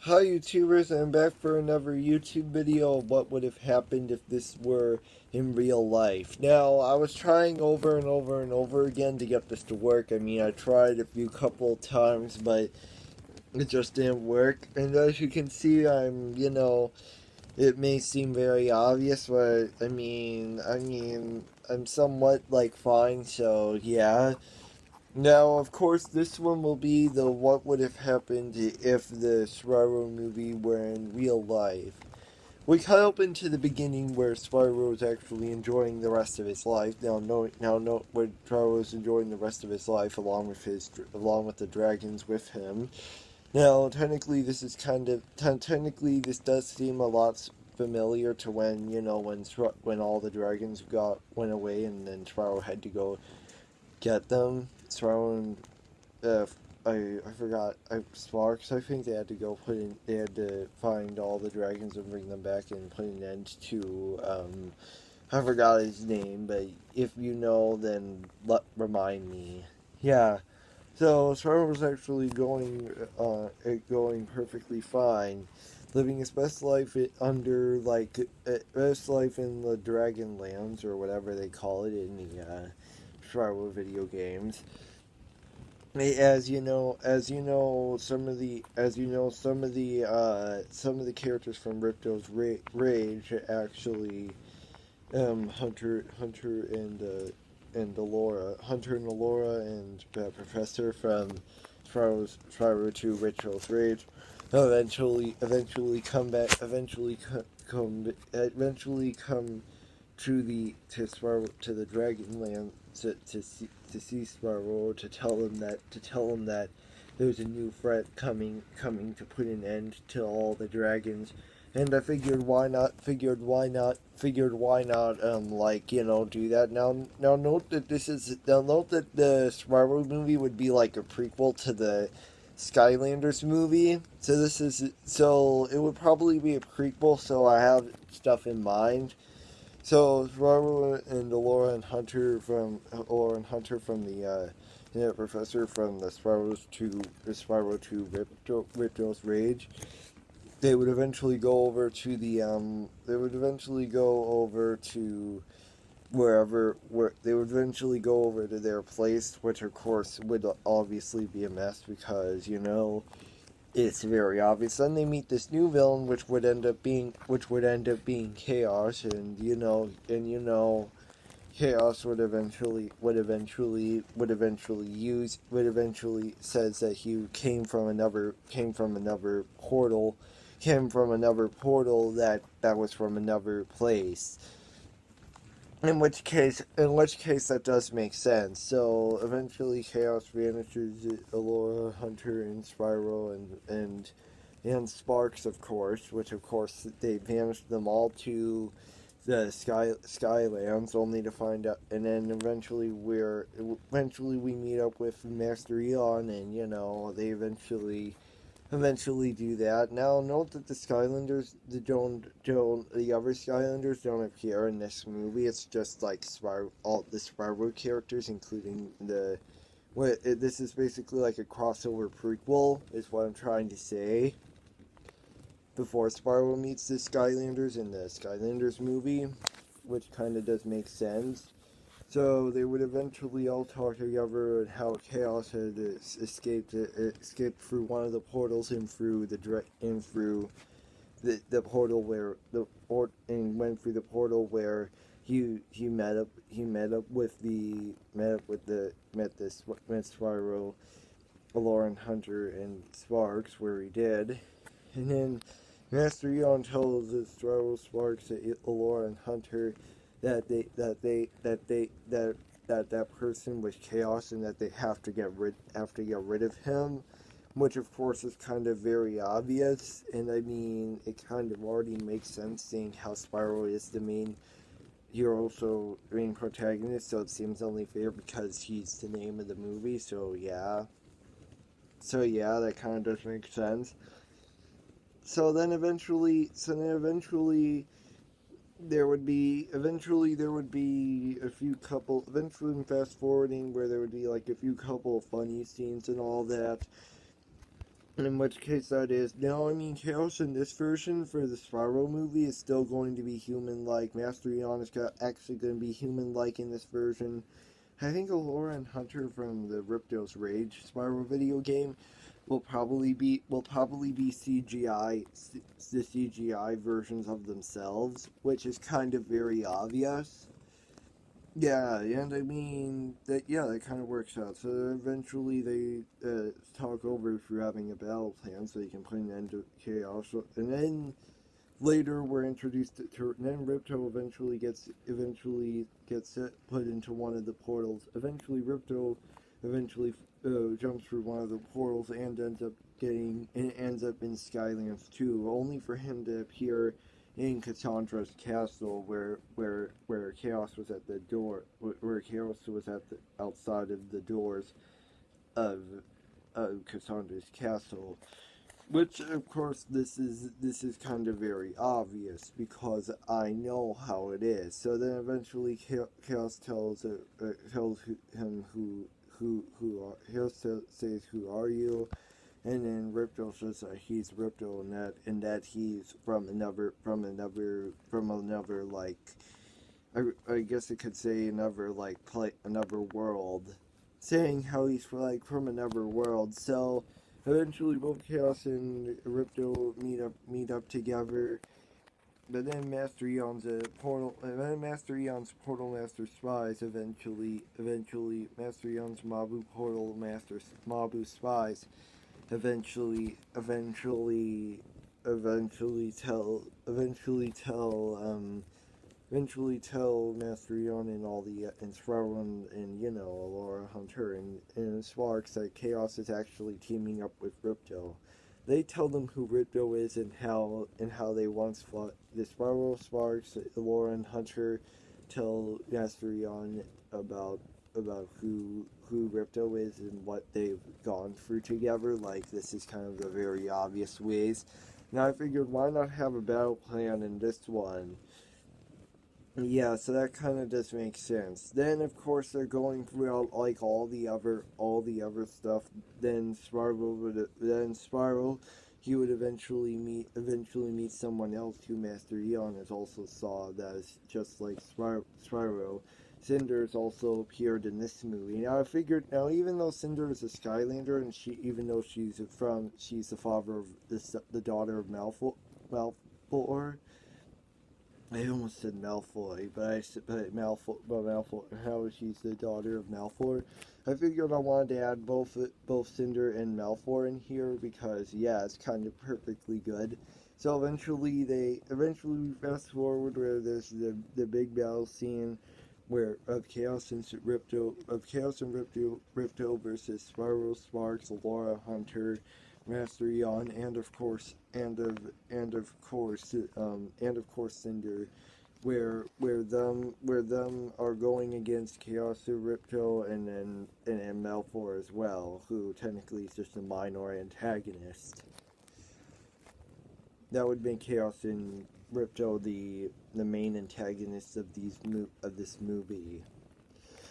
Hi YouTubers, I'm back for another YouTube video of what would have happened if this were in real life. Now, I was trying over and over and over again to get this to work. I mean, I tried a few couple times, but it just didn't work. And as you can see, it may seem very obvious, but I'm somewhat, fine, so yeah. Now, of course, this one will be the what would have happened if the Spyro movie were in real life. We cut open to the beginning where Spyro is actually enjoying the rest of his life. Now, where Spyro is enjoying the rest of his life along with the dragons with him. Now, technically this does seem a lot familiar to when all the dragons went away and then Spyro had to go get them. Spyro uh, I forgot. Sparks. I think they had to find all the dragons and bring them back and put an end to. I forgot his name, but if you know, then remind me. Yeah. So Sparrow was actually going perfectly fine, living his best life best life in the Dragonlands or whatever they call it in the Spyro video games. Some of the characters from Rage actually, and Hunter and Alora and Professor from Spyro 2 Ritual's Rage, eventually come to the Dragonland to see Spyro to tell him that there's a new threat coming to put an end to all the dragons. And I figured why not do that. Now note that the Spyro movie would be like a prequel to the Skylanders movie. So it would probably be a prequel, so I have stuff in mind. So Robert and Laura and Hunter from the professor from the Spyro 2 Ripto's Rage. They would eventually go over to they would eventually go over to their place, which of course would obviously be a mess because it's very obvious. Then they meet this new villain, which would end up being Chaos, and Chaos would eventually says that he came from another portal that was from another place. In which case that does make sense. So eventually, Chaos vanishes Alora, Hunter, and Spyro, and Sparks, of course. Which of course they vanished them all to the Skylands, only to find out. And then eventually we meet up with Master Eon, and they eventually do that. Now, note that the other Skylanders don't appear in this movie. It's just like all the Spyro characters, including this is basically like a crossover prequel, is what I'm trying to say. Before Spyro meets the Skylanders in the Skylanders movie, which kind of does make sense. So they would eventually all talk together and how Chaos had escaped through one of the portals and through the portal went through the portal where he met Spyro, Lauren Hunter and Sparks where he did, and then Master Eon tells the Sparks, Alora and Hunter that person was Chaos and that they have to get rid of him, which of course is kind of very obvious. And I mean, it kind of already makes sense seeing how Spyro is the main hero, so main protagonist. So it seems only fair because he's the name of the movie. So yeah, that kind of does make sense. Eventually there would be a few couple eventually in fast forwarding where there would be like a few couple of funny scenes and all that. In which case that is. Now, I mean, Chaos in this version for the Spyro movie is still going to be human-like. Master Eon is actually going to be human-like in this version. I think Allura and Hunter from the Ripto's Rage Spyro video game will probably be CGI, the CGI versions of themselves, which is kind of very obvious. Yeah, and I mean that kind of works out. So eventually they talk over if you're having a battle plan, so you can put an end to chaos. And then later we're introduced to, and then Ripto eventually gets put into one of the portals. Eventually Ripto jumps through one of the portals and ends up in Skylands too, only for him to appear in Cassandra's castle, where Chaos was at the door, where Chaos was at the outside of the doors of Cassandra's castle. Which, of course, this is kind of very obvious because I know how it is. So then eventually Chaos tells him Chaos says who are you, and then Ripto says that he's Ripto and that he's from another like I guess it could say another another world, saying how he's like from another world. So eventually both Chaos and Ripto meet up together. But then Master Eon's Portal Master Spies eventually Master Eon's Mabu Spies eventually tell Master Eon and all the and Spyro and Laura Hunter and Sparks that Chaos is actually teaming up with Ripto. They tell them who Ripto is and how they once fought. The Spyro, Sparks, Laura, and Hunter tell Master Eon about who Ripto is and what they've gone through together. Like, this is kind of the very obvious ways. Now I figured, why not have a battle plan in this one? Yeah, so that kind of does make sense. Then, of course, they're going through like all the other stuff. Then Spyro, he would eventually meet someone else who Master Eon has also saw that is just like Spyro. Cinder's also appeared in this movie. Now I figured, even though Cinder is a Skylander and even though she's the father of the daughter of Malfoy. I almost said Malfoy, but Malfoy. How she's the daughter of Malfoy? I figured I wanted to add both Cinder and Malfoy in here because it's kind of perfectly good. So eventually we fast forward where there's the big battle scene of Chaos and Ripto versus Spyro, Sparks, Laura, Hunter, Master Eon, and of course Cinder, where them are going against Chaos and Ripto and Malfoy as well, who technically is just a minor antagonist. That would make Chaos and Ripto the main antagonists of this movie.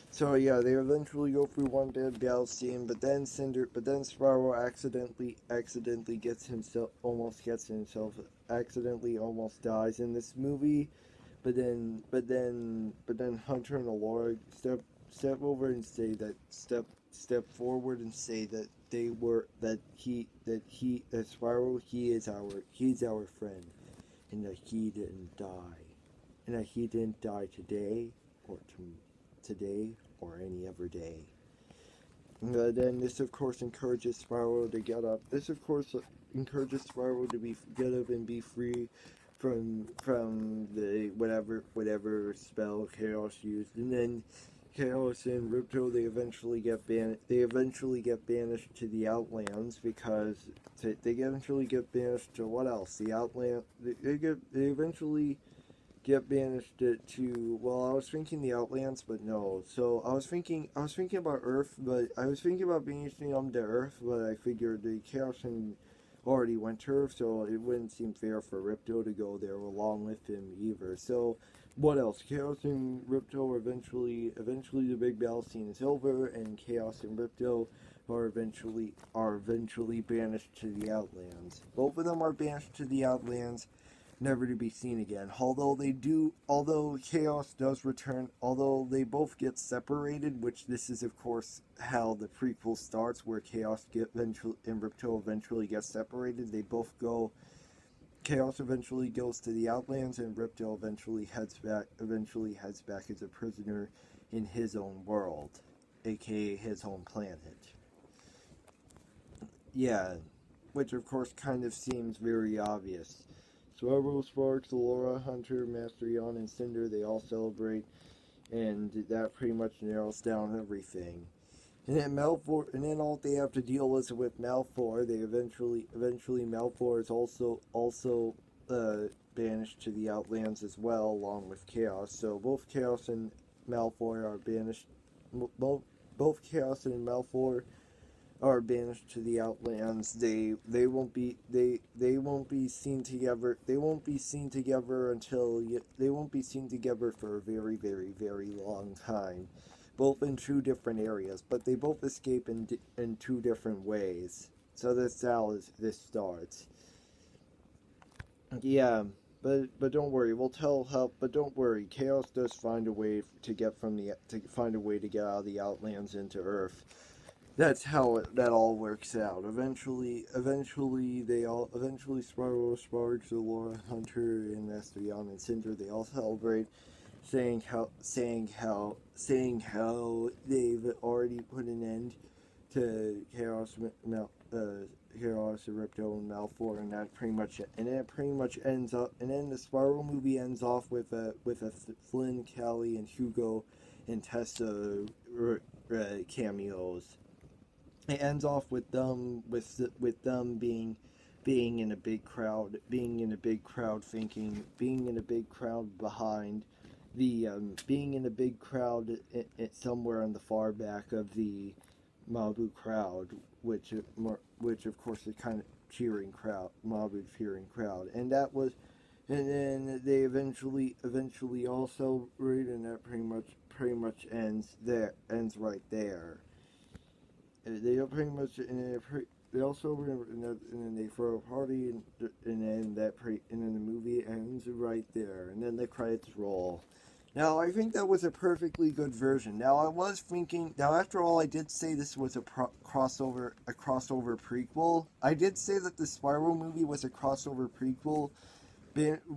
So yeah, they eventually go through one bad battle scene, but then Spyro almost dies in this movie. But then Hunter and Allura step forward and say that Spyro, he's our friend, and that he didn't die, today or any other day. Then this of course encourages Spyro to get up. This of course encourages Spyro to get up and be free from the whatever spell Chaos used. And then Chaos and Ripto, they eventually get banished to the Outlands because they eventually get banished to what else? The Outland. They eventually get banished to, well, I was thinking the Outlands, but no. So I was thinking about Earth, but I was thinking about banishing them to Earth, but I figured the Chaos already went to Earth, so it wouldn't seem fair for Ripto to go there along with him either. So what else? Chaos and Ripto eventually the big battle scene is over, and Chaos and Ripto are eventually banished to the Outlands. Both of them are banished to the Outlands, never to be seen again. Although Chaos does return, although they both get separated, which this is of course how the prequel starts, where and Ripto eventually get separated. They both go. Chaos eventually goes to the Outlands, and Ripto eventually heads back as a prisoner in his own world, aka his own planet. Yeah, which of course kind of seems very obvious. Spyro, Sparks, Laura, Hunter, Master Yon, and Cinder, they all celebrate, and that pretty much narrows down everything. And then all they have to deal is with Malfoy. They eventually Malfoy is also banished to the Outlands as well, along with Chaos. So both Chaos and Malfoy are banished. Both Chaos and Malfoy are banished to the Outlands. They won't be seen together. They won't be seen together for a very, very, very long time. Both in two different areas, but they both escape in two different ways. So that's how this starts. Yeah, but don't worry, we'll tell how. But don't worry, Chaos does find a way to get out of the Outlands into Earth. That's how that all works out. Eventually Spyro, Sparge, Laura, Hunter, and Master Yon and Cinder, they all celebrate, saying how they've already put an end to Chaos, Ripto, and Malfoy, and it pretty much ends up. And then the Spyro movie ends off with a Flynn, Callie, and Hugo and Tessa cameos. It ends off with them being in a big crowd, being in a big crowd behind the being in a big crowd somewhere in the far back of the Mabu crowd, which of course is kind of Mabu cheering crowd, and then they eventually all celebrate, and that pretty much ends right there. They pretty much, and they also remember, and then they throw a party, and then the movie ends right there, and then the credits roll. Now, I think that was a perfectly good version. Now, I was thinking, after all, I did say this was a crossover prequel. I did say that the Spyro movie was a crossover prequel,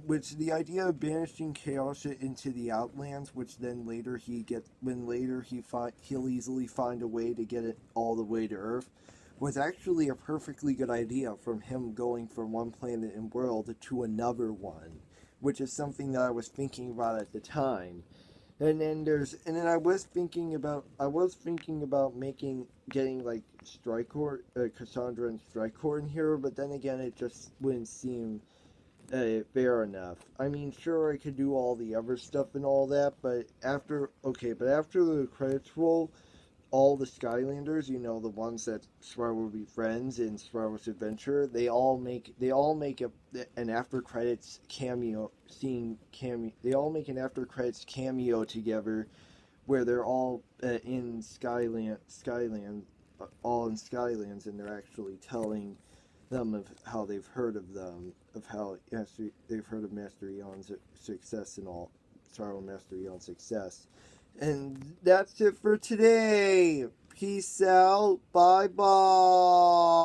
which the idea of banishing Chaos into the Outlands, which then he'll easily find a way to get it all the way to Earth, was actually a perfectly good idea from him going from one planet and world to another one, which is something that I was thinking about at the time. And then I was thinking about getting like Cassandra and Strikehorn in here, but then again, it just wouldn't seem fair enough. I mean, sure, I could do all the other stuff and all that, but after the credits roll, all the Skylanders, the ones that Spyro befriends in Spyro's Adventure, they all make an after credits cameo They all make an after credits cameo together, where they're all in Skylands, and they're actually telling them of how they've heard of them, they've heard of Master Yon's success and all, Spyro Master Yon's success. And that's it for today. Peace out. Bye bye.